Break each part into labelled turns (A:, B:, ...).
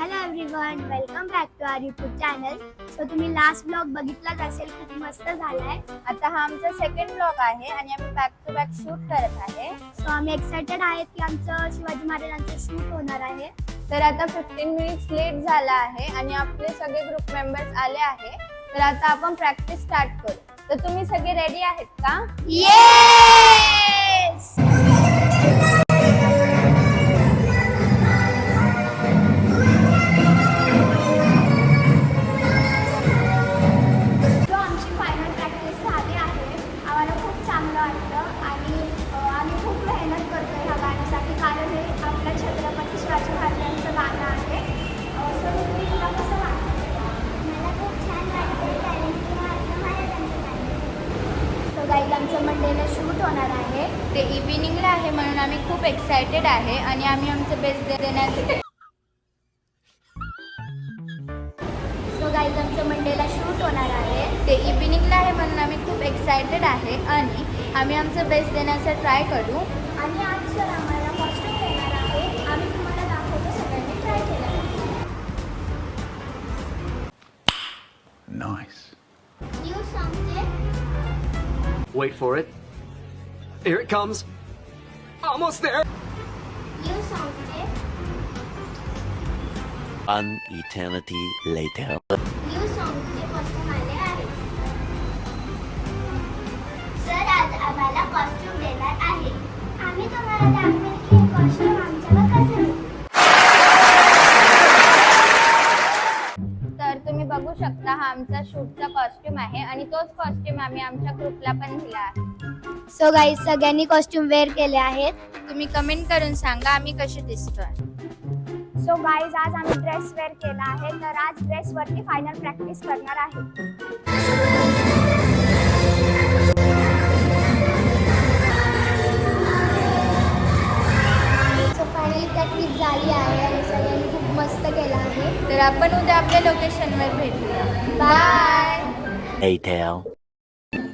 A: Hello everyone, welcome back to our YouTube channel. So तुम्ही last blog बघितलाच असेल, खूप मस्त झालाय.
B: आता हा आमचा सेकंड ब्लॉग आहे आणि आम्ही बॅक टू बॅक शूट करत आहे.
A: सो आम्ही एक्साइटेड आहेत की आमचं शिवाजी महाराजांचं शूट होणार आहे.
B: तर आता 15 मिनिट्स लेट झाला आहे आणि आपले सगळे ग्रुप मेंबर्स आले आहे. तर आता आपण प्रॅक्टिस स्टार्ट करू. तर तुम्ही सगळे रेडी आहेत का?
A: येस. आमचं मंडेला शूट होणार आहे.
B: ते इव्हिनिंगला आहे म्हणून आम्ही खूप एक्साइटेड आहे आणि आम्ही आमचं बेस्ट देण्याचे.
A: सो गाईज आमचं मंडेला शूट होणार आहे.
B: ते इव्हिनिंगला आहे म्हणून आम्ही खूप एक्साइटेड आहे आणि आम्ही आमचं बेस्ट देण्याचा ट्राय करू.
A: आणि आज सर आम्हाला कॉस्ट्यूम देणार आहे. आम्ही तुम्हाला दाखवतो, सगळ्यांनी ट्राय केलं आहे.
C: Nice.
A: न्यू सॉन्गचे
D: Wait for it. Here it comes. Almost there.
A: New सॉन्गचे
C: An eternity later.
A: न्यू सॉन्गचे कॉस्ट्यूम आले आहेत. सर आज आम्हाला कॉस्ट्यूम देणार आहे. आम्ही तुम्हाला दाखवेल की हे कॉस्ट्यूम आमच्यावर कसं आहे.
B: तर तुम्ही बघू शकता, हा आमचा शूटचा कॉस्ट्यूम आहे आणि तोच कॉस्ट्यूम आम्ही आमच्या ग्रुपला पण दिला आहे.
A: सो गाईज सगळ्यांनी कॉस्ट्यूम वेअर केले आहेत.
B: तुम्ही कमेंट करून सांगा आम्ही कसे दिसतोय.
A: सो गाईज आज आम्ही ड्रेस वेअर केला आहे. तर आज ड्रेसवरती फायनल प्रॅक्टिस करणार आहे. सो फायनली प्रॅक्टिस झाली आहे आणि सगळ्यांनी खूप मस्त केलं आहे.
B: तर आपण उद्या आपल्या लोकेशनवर भेटूया. बाय.
C: Later.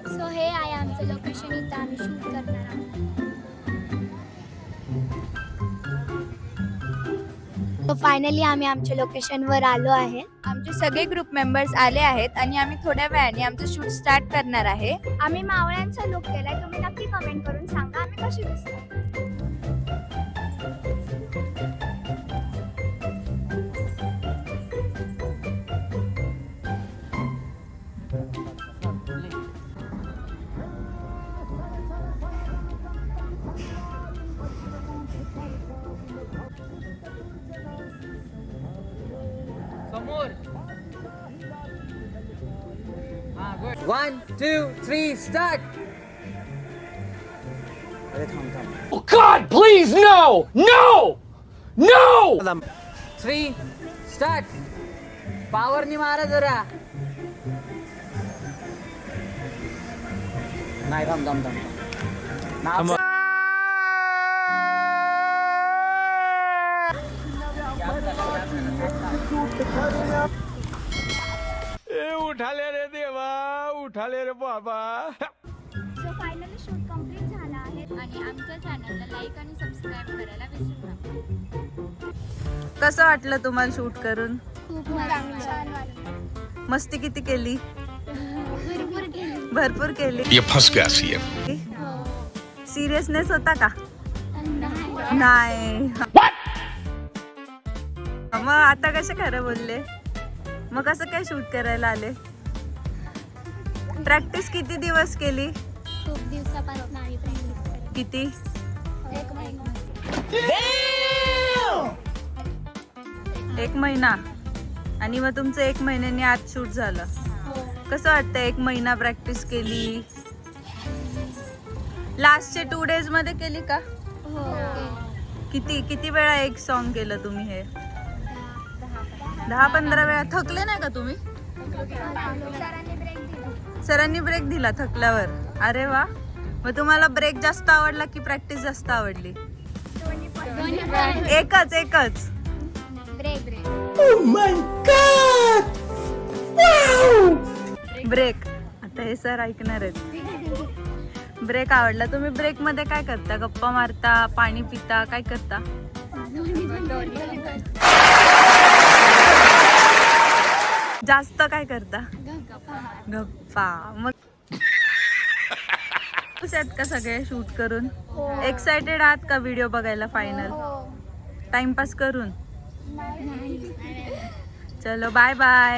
A: सो हे आहे आमचं लोकेशन, इथं आम्ही शूट करणार आहोत. सो फायनली आम्ही आमच्या लोकेशनवर आलो आहे.
B: आमचे सगळे ग्रुप मेंबर्स आले आहेत आणि आम्ही थोड्या वेळाने आमचं शूट स्टार्ट करणार आहे.
A: आम्ही मावळ्यांचा लुक केलाय. तुम्ही नक्की कमेंट करून सांगा आम्ही कशी दिसतो.
E: One, two, three, start. अरे थांब.
D: Oh God, please, no! No! No!
E: 3, start. पावरनी मारा जरा. नाही थांब.
D: उठाले रे देवा, उठाले रे बाबा.
A: सो फायनली शूट कंप्लीट झाला आहे
B: आणि आमच्या चॅनलला लाईक आणि सबस्क्राईब करायला विसरू नका. कसं वाटलं तुम्हाला शूट करून?
A: खूप छान वाटलं.
B: मस्ती किती केली?
A: भरपूर केली.
B: भरपूर केली.
C: ये फंस गया सीएम.
B: सिरियसनेस होता का?
A: नाही.
B: नाही. मग आता कसे खरं बोलले? मग कसं काय शूट करायला आले? प्रॅक्टिस किती दिवस केली?
A: खूप दिवसापासून आम्ही प्रॅक्टिस करतो.
B: किती?
A: 1 महिना.
B: 1 महिना. आणि मग तुमचं 1 महिन्याने आज शूट झालं.
A: हो.
B: कसं वाटतं 1 महिना प्रॅक्टिस केली? लास्टचे 2 डेज मध्ये केली का?
A: हो.
B: किती वेळा एक सॉन्ग केलं तुम्ही हे? 10-15 वेळा. थकले नाही का तुम्ही?
A: सरांनी ब्रेक दिला.
B: सरांनी ब्रेक दिला थकल्यावर. अरे वा. मग तुम्हाला ब्रेक जास्त आवडला की प्रॅक्टिस जास्त आवडली?
A: दोन्ही पण.
B: एकच.
A: ब्रेक.
B: ब्रेक. आता हे सर ऐकणार आहेत. ब्रेक आवडला. तुम्ही ब्रेक मध्ये काय करता? गप्पा मारता, पाणी पिता, काय करता?
A: दोन्ही पण.
F: जास्त काय करता? गप्पा. मग खुश आहेत का सगळे शूट करून? एक्साइटेड आहात का व्हिडिओ बघायला फायनल? टाइमपास करून? चलो बाय बाय.